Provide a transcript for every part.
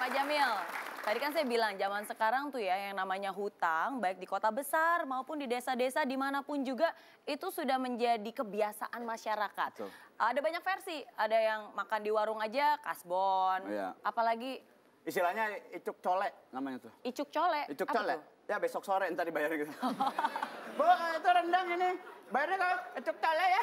Pak Jamil, tadi kan saya bilang zaman sekarang tuh ya yang namanya hutang baik di kota besar maupun di desa-desa dimanapun juga itu sudah menjadi kebiasaan masyarakat. Betul. Ada banyak versi, ada yang makan di warung aja kasbon, Iya. apalagi Istilahnya icuk colek namanya tuh. icuk cole. Icuk Apa colek. tuh? Ya besok sore ntar dibayarnya gitu. Bu, itu rendang ini. Bayarnya kalau icuk colek ya.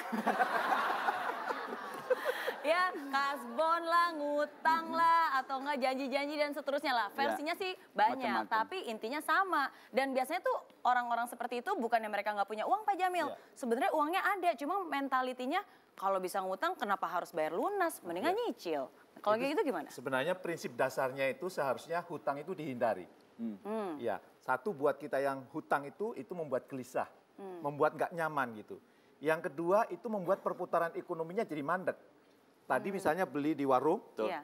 Ya, kasbon lah, ngutang lah, atau enggak janji-janji dan seterusnya lah. Versinya sih banyak, macam-macam. tapi intinya sama. Dan biasanya tuh orang-orang seperti itu bukannya mereka nggak punya uang, Pak Jamil. Iya. Sebenarnya uangnya ada, cuma mentalitinya kalau bisa ngutang kenapa harus bayar lunas, mendingan nyicil. Kalau kayak gitu gimana? Sebenarnya prinsip dasarnya itu seharusnya hutang itu dihindari. Ya, satu buat kita yang hutang itu membuat gelisah, membuat nggak nyaman gitu. Yang kedua itu membuat perputaran ekonominya jadi mandek. Tadi misalnya beli di warung, Iya.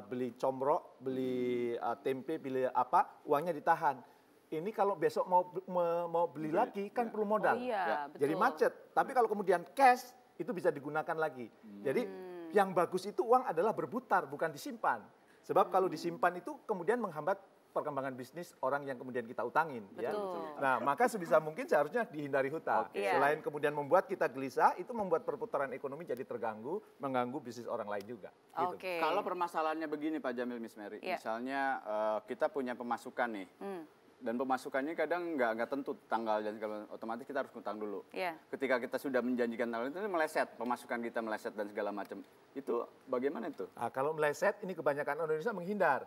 beli comrok, beli tempe, beli apa, uangnya ditahan. Ini kalau besok mau beli lagi kan perlu modal. Oh iya, betul. Jadi macet. Tapi kalau kemudian cash itu bisa digunakan lagi. Jadi yang bagus itu uang adalah berputar bukan disimpan. Sebab kalau disimpan itu kemudian menghambat perkembangan bisnis orang yang kemudian kita utangin. Ya. Betul. Nah, maka sebisa mungkin seharusnya dihindari hutang. Oke. Selain kemudian membuat kita gelisah, itu membuat perputaran ekonomi jadi terganggu, mengganggu bisnis orang lain juga. Gitu. Oke. Kalau permasalahannya begini Pak Jamil, Miss Mary. Iya. Misalnya kita punya pemasukan nih. Dan pemasukannya kadang nggak tentu tanggal, dan otomatis kita harus ngutang dulu. Iya. Ketika kita sudah menjanjikan tanggal itu meleset, pemasukan kita meleset dan segala macam. Itu bagaimana itu? Nah, kalau meleset, ini kebanyakan orang Indonesia menghindar.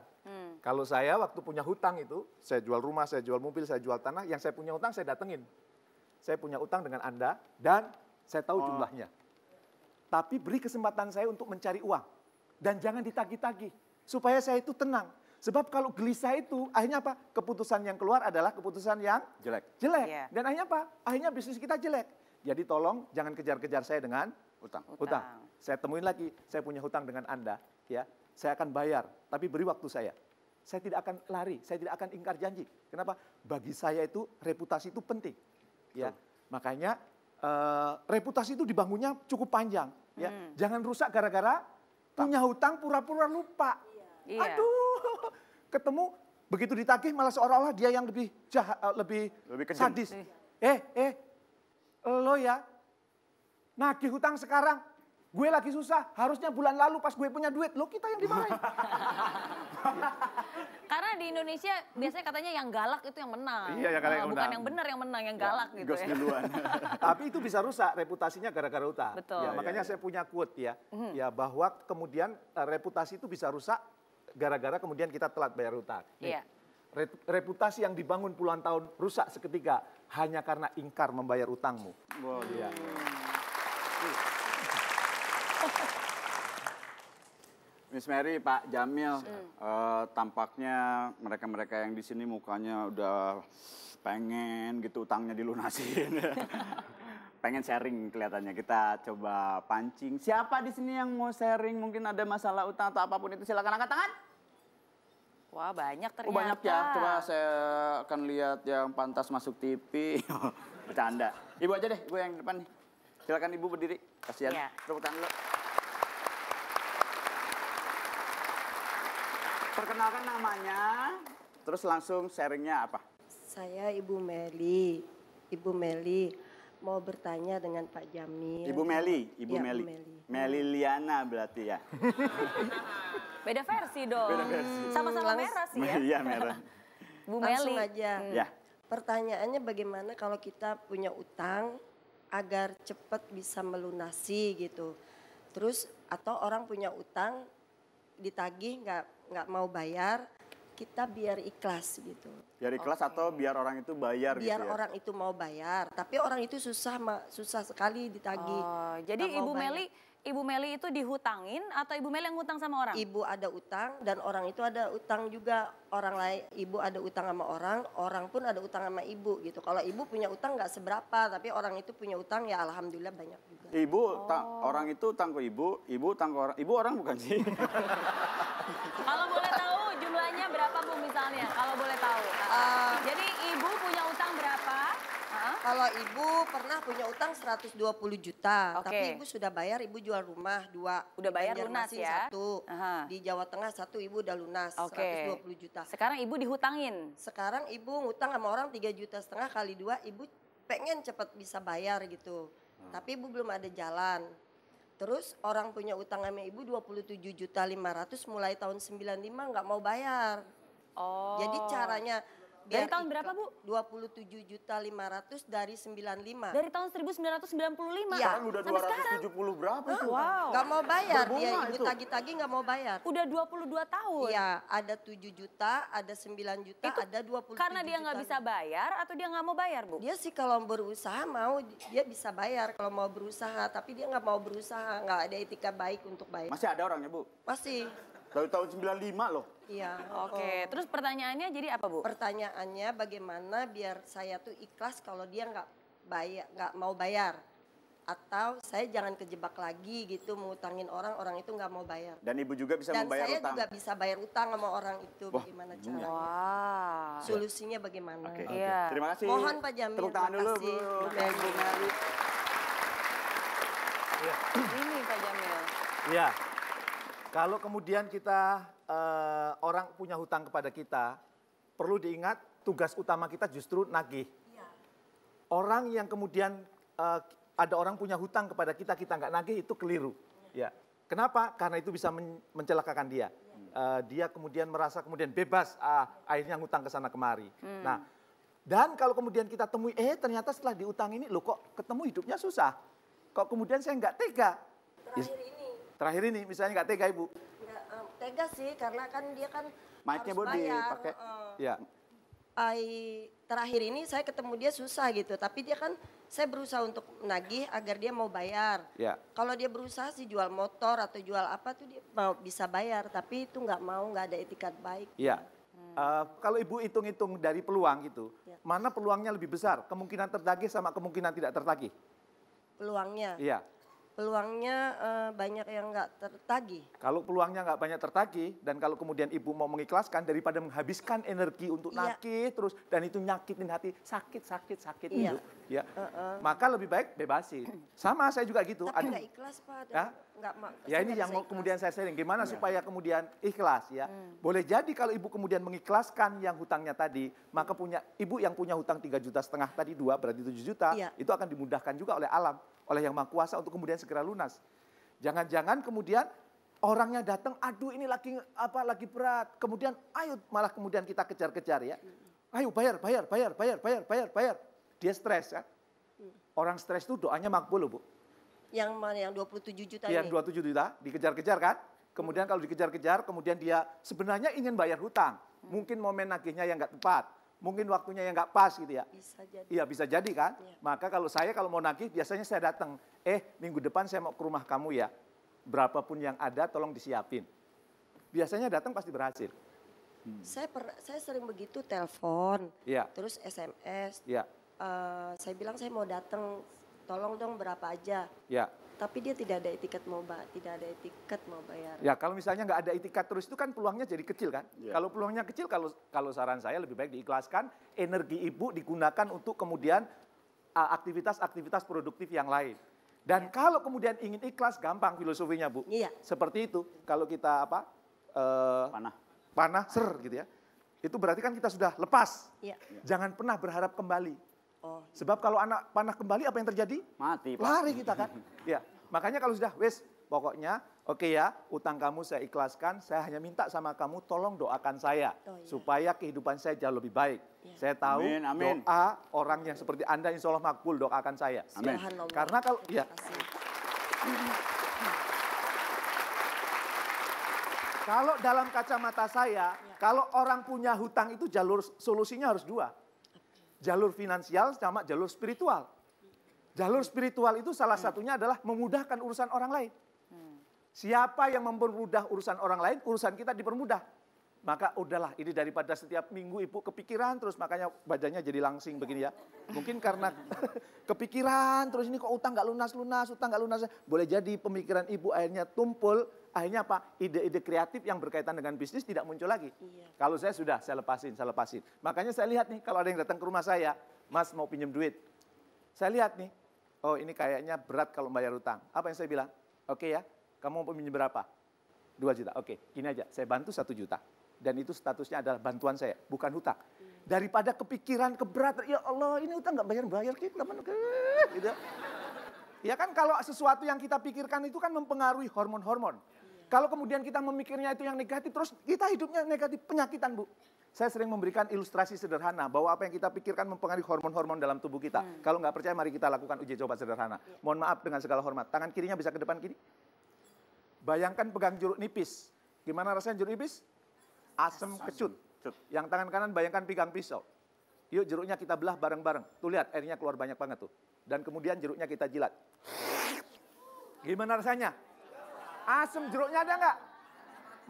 Kalau saya waktu punya hutang itu, saya jual rumah, saya jual mobil, saya jual tanah, yang saya punya utang saya datengin. Saya punya utang dengan Anda dan saya tahu jumlahnya. Tapi beri kesempatan saya untuk mencari uang. Dan jangan ditagih-tagih, supaya saya itu tenang. Sebab kalau gelisah itu, akhirnya apa? Keputusan yang keluar adalah keputusan yang Jelek. Iya. Dan akhirnya apa? Akhirnya bisnis kita jelek. Jadi tolong jangan kejar-kejar saya dengan Utang. hutang. Saya temuin lagi, saya punya hutang dengan Anda, ya. Saya akan bayar, tapi beri waktu saya. Saya tidak akan lari, saya tidak akan ingkar janji. Kenapa? Bagi saya itu reputasi itu penting. Ya. Makanya reputasi itu dibangunnya cukup panjang, ya. Jangan rusak gara-gara punya hutang pura-pura lupa. Iya. Aduh, ketemu begitu ditagih malah seolah-olah dia yang lebih jahat, lebih kejam. sadis. Lo ya, nagih hutang sekarang, gue lagi susah, harusnya bulan lalu pas gue punya duit, lo kita yang dimarahin. Karena di Indonesia biasanya katanya yang galak itu yang menang. Iya, yang galak yang Bukan menang. yang benar yang menang, yang galak gitu Ghost ya. duluan. Tapi itu bisa rusak reputasinya gara-gara hutang. Betul. Ya, makanya saya punya quote ya, ya bahwa kemudian reputasi itu bisa rusak gara-gara kemudian kita telat bayar hutang. Nih, Iya. reputasi yang dibangun puluhan tahun rusak seketika hanya karena ingkar membayar utangmu. Wow, Ya. Miss Mary, Pak Jamil, tampaknya mereka-mereka yang di sini mukanya udah pengen gitu utangnya dilunasin. Pengen sharing kelihatannya. Kita coba pancing. Siapa di sini yang mau sharing? Mungkin ada masalah utang atau apapun itu, silakan angkat tangan. Wah banyak ternyata. Oh banyak ya. Coba saya akan lihat yang pantas masuk TV. Bercanda. Ibu aja deh, gue yang di depan nih. Silakan Ibu berdiri. Kasihan. Iya. Tepuk tangan dulu. Perkenalkan namanya, terus langsung sharingnya apa? Saya Ibu Meli. Ibu Meli mau bertanya dengan Pak Jamil. Ibu Meli, Ibu Ya, Meli. Bu Meli. Meli Liana berarti ya. Beda versi dong. Beda versi. Sama-sama merah sih ya. Iya merah. Bu Langsung Meli. aja. Ya. Pertanyaannya bagaimana kalau kita punya utang agar cepat bisa melunasi gitu. Terus atau orang punya utang ditagih nggak mau bayar, kita biar ikhlas gitu. Biar ikhlas atau biar orang itu bayar Biar gitu ya? orang itu mau bayar, tapi orang itu susah sekali ditagih. Oh, jadi Nggak mau Ibu Meli itu dihutangin atau Ibu Meli yang ngutang sama orang? Ibu ada utang dan orang itu ada utang juga, orang lain. Ibu ada utang sama orang pun ada utang sama ibu gitu. Kalau ibu punya utang nggak seberapa, tapi orang itu punya utang ya alhamdulillah banyak juga. Ibu, orang itu utang ke ibu utang ke orang. Ibu orang bukan sih? Kalau boleh tahu jumlahnya berapa Bu misalnya? Kalau boleh tahu. Jadi Ibu punya utang berapa? Hah? Kalau ibu pernah punya utang 120 juta, Oke. tapi ibu sudah bayar, ibu jual rumah 2. Udah di bayar lunas Banjarmasin ya? 1, Aha. di Jawa Tengah 1 ibu udah lunas, Oke. 120 juta. Sekarang ibu dihutangin. Sekarang ibu ngutang sama orang 3,5 juta kali 2, ibu pengen cepat bisa bayar gitu. Tapi ibu belum ada jalan. Terus orang punya utang sama ibu 27,5 juta mulai tahun 95 nggak mau bayar. Oh. Jadi caranya Dari tahun berapa, Bu? 27,5 juta dari 95. Dari tahun 1995. Iya. Kan udah Sampai sekarang. 270 berapa itu? Wow. Nggak mau bayar, dia Berbunga ibu itu. tagih-tagih nggak mau bayar. Udah 22 tahun. Iya, ada 7 juta, ada 9 juta, Itu ada 27 karena dia nggak juta. bisa bayar atau dia nggak mau bayar, Bu? Dia sih kalau berusaha mau, dia bisa bayar kalau mau berusaha. Tapi dia nggak mau berusaha, nggak ada etika baik untuk bayar. Masih ada orangnya, Bu? Masih, Dari tahun 95 loh. iya. Oke, terus pertanyaannya jadi apa, Bu? Pertanyaannya bagaimana biar saya tuh ikhlas kalau dia nggak bayar, nggak mau bayar. Atau saya jangan kejebak lagi gitu mengutangin orang, orang itu nggak mau bayar. Dan Ibu juga bisa Dan membayar saya utang. juga bisa bayar utang sama orang itu. Wah, Bagaimana bingung ya. caranya? Wah. Solusinya bagaimana? Oke. Iya. Terima kasih. Mohon Pak Jamil, Tepuk tangan terima dulu, kasih. Bu. Bu Mary. Ini Pak Jamil. Iya. Kalau kemudian kita orang punya hutang kepada kita, perlu diingat tugas utama kita justru nagih. Orang yang kemudian ada orang punya hutang kepada kita, kita nggak nagih itu keliru. Ya. Kenapa? Karena itu bisa mencelakakan dia. Dia kemudian merasa kemudian bebas, akhirnya ngutang ke sana kemari. Nah, dan kalau kemudian kita temui, ternyata setelah diutang ini, loh kok ketemu hidupnya susah. Kok kemudian saya nggak tega. Terakhir ini misalnya nggak tega Ibu. Nggak, tega sih karena kan dia kan Mic-nya, harus Bu, bayar. dipakai. Ya. Terakhir ini saya ketemu dia susah gitu, tapi dia kan saya berusaha untuk menagih agar dia mau bayar. Ya. Kalau dia berusaha sih jual motor atau jual apa tuh dia mau bisa bayar, tapi itu nggak mau, nggak ada etikat baik. Iya. Kalau Ibu hitung-hitung dari peluang gitu, Ya. mana peluangnya lebih besar? Kemungkinan tertagih sama kemungkinan tidak tertagih? Peluangnya, Iya. peluangnya banyak yang nggak tertagih. Kalau peluangnya nggak banyak tertagih, dan kalau kemudian Ibu mau mengikhlaskan daripada menghabiskan energi untuk Iya. nagih terus, dan itu nyakitin hati, sakit Iya. gitu. Ya. Maka lebih baik bebasin. Sama saya juga gitu. Tapi nggak ikhlas Pak. Ya? Nggak Ya ini yang mau kemudian saya sharing, gimana supaya kemudian ikhlas ya. Boleh jadi kalau Ibu kemudian mengikhlaskan yang hutangnya tadi, maka Ibu yang punya hutang 3,5 juta tadi 2 berarti 7 juta, Iya. itu akan dimudahkan juga oleh alam, oleh Yang Maha Kuasa untuk kemudian segera lunas. Jangan-jangan kemudian orangnya datang, aduh ini lagi berat, kemudian ayo malah kemudian kita kejar-kejar ya. Ayo bayar. Dia stres kan. Orang stres itu doanya makbul loh Bu. Yang mana yang 27 juta Yang ini? 27 juta dikejar-kejar kan. Kemudian kalau dikejar-kejar, kemudian dia sebenarnya ingin bayar hutang. Mungkin momen nagihnya yang nggak tepat. Mungkin waktunya yang nggak pas gitu ya. Bisa jadi. Iya bisa jadi kan. Iya. Maka kalau mau nagih biasanya saya datang. Minggu depan saya mau ke rumah kamu ya. Berapapun yang ada tolong disiapin. Biasanya datang pasti berhasil. Saya sering begitu telepon, Iya, terus SMS. iya, Saya bilang saya mau datang, tolong dong berapa aja. iya. Tapi dia tidak ada etiket mau bayar. Ya kalau misalnya nggak ada itikat terus itu kan peluangnya jadi kecil kan. Iya. Kalau peluangnya kecil, kalau saran saya lebih baik diikhlaskan, energi Ibu digunakan untuk kemudian aktivitas-aktivitas produktif yang lain. Dan kalau kemudian ingin ikhlas, gampang filosofinya Bu. Iya. Seperti itu. Kalau kita panah gitu ya. Itu berarti kan kita sudah lepas. Iya. Jangan pernah berharap kembali. Oh, Sebab kalau anak panah kembali apa yang terjadi? Mati, Pak. Lari kita kan. Ya, makanya kalau sudah pokoknya oke ya, utang kamu saya ikhlaskan, saya hanya minta sama kamu tolong doakan saya Oh, iya. supaya kehidupan saya jauh lebih baik. Iya. Saya tahu Amin, amin. doa orang yang seperti Anda insya Allah makbul, doakan saya. Amin. subhanallah. Karena kalau ya, Terima kasih. kalau dalam kacamata saya, kalau orang punya hutang itu jalur solusinya harus dua. Jalur finansial sama jalur spiritual. Jalur spiritual itu salah satunya adalah memudahkan urusan orang lain. Siapa yang mempermudah urusan orang lain, urusan kita dipermudah. Maka udahlah, ini daripada setiap minggu Ibu kepikiran terus, makanya badannya jadi langsing begini ya. Mungkin karena kepikiran terus ini kok utang nggak lunas-lunas, utang nggak lunas. Boleh jadi pemikiran Ibu akhirnya tumpul, akhirnya apa? Ide-ide kreatif yang berkaitan dengan bisnis tidak muncul lagi. Iya. Kalau saya lepasin. Makanya saya lihat nih, kalau ada yang datang ke rumah saya, Mas mau pinjam duit. Saya lihat nih, oh ini kayaknya berat kalau bayar utang. Apa yang saya bilang? Oke ya, kamu mau pinjam berapa? 2 juta, oke. Gini aja, saya bantu 1 juta. Dan itu statusnya adalah bantuan saya, bukan hutang. Daripada kepikiran, keberatan, ya Allah ini hutang nggak bayar-bayar, gitu. Ya kan kalau sesuatu yang kita pikirkan itu kan mempengaruhi hormon-hormon. Kalau kemudian kita memikirnya itu yang negatif, terus kita hidupnya negatif, penyakitan Bu. Saya sering memberikan ilustrasi sederhana bahwa apa yang kita pikirkan mempengaruhi hormon-hormon dalam tubuh kita. Kalau nggak percaya, mari kita lakukan uji coba sederhana. Mohon maaf dengan segala hormat, tangan kirinya bisa ke depan kiri. Bayangkan pegang jeruk nipis. Gimana rasanya jeruk nipis? Asam kecut. Yang tangan kanan bayangkan pegang pisau. Yuk jeruknya kita belah bareng-bareng. Tuh lihat airnya keluar banyak banget tuh. Dan kemudian jeruknya kita jilat. Gimana rasanya? Asam, jeruknya ada nggak?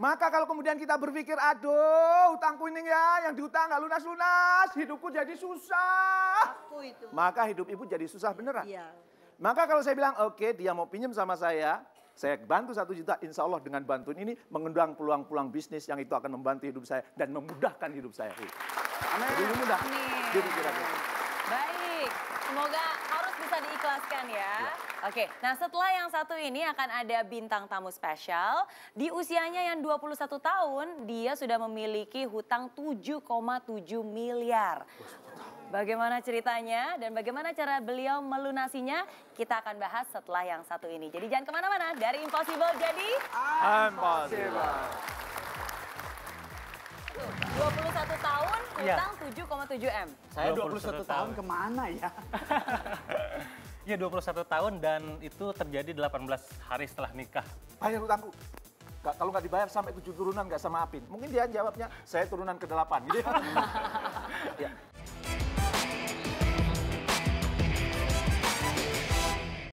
Maka kalau kemudian kita berpikir, aduh hutangku ini ya, yang dihutang nggak lunas-lunas, hidupku jadi susah. Maka hidup ibu jadi susah beneran. Iya. Maka kalau saya bilang, oke dia mau pinjam sama saya bantu 1 juta, insya Allah dengan bantuan ini mengundang peluang-peluang bisnis yang itu akan membantu hidup saya dan memudahkan hidup saya. Amin. Jadi mudah. Gitu kira-kira. Baik, semoga harus bisa diikhlaskan ya. Oke, nah setelah yang satu ini akan ada bintang tamu spesial. Di usianya yang 21 tahun, dia sudah memiliki hutang 7,7 miliar. Bagaimana ceritanya dan bagaimana cara beliau melunasinya, kita akan bahas setelah yang satu ini. Jadi jangan kemana-mana, dari impossible jadi... Impossible. 21 tahun, hutang 7,7 M. Saya 21 tahun kemana ya? Ya 21 tahun dan itu terjadi 18 hari setelah nikah. Bayar hutangku. Kalau nggak dibayar sampai 7 turunan nggak sama Apin. Mungkin dia jawabnya, saya turunan ke-8 gitu ya. Ya.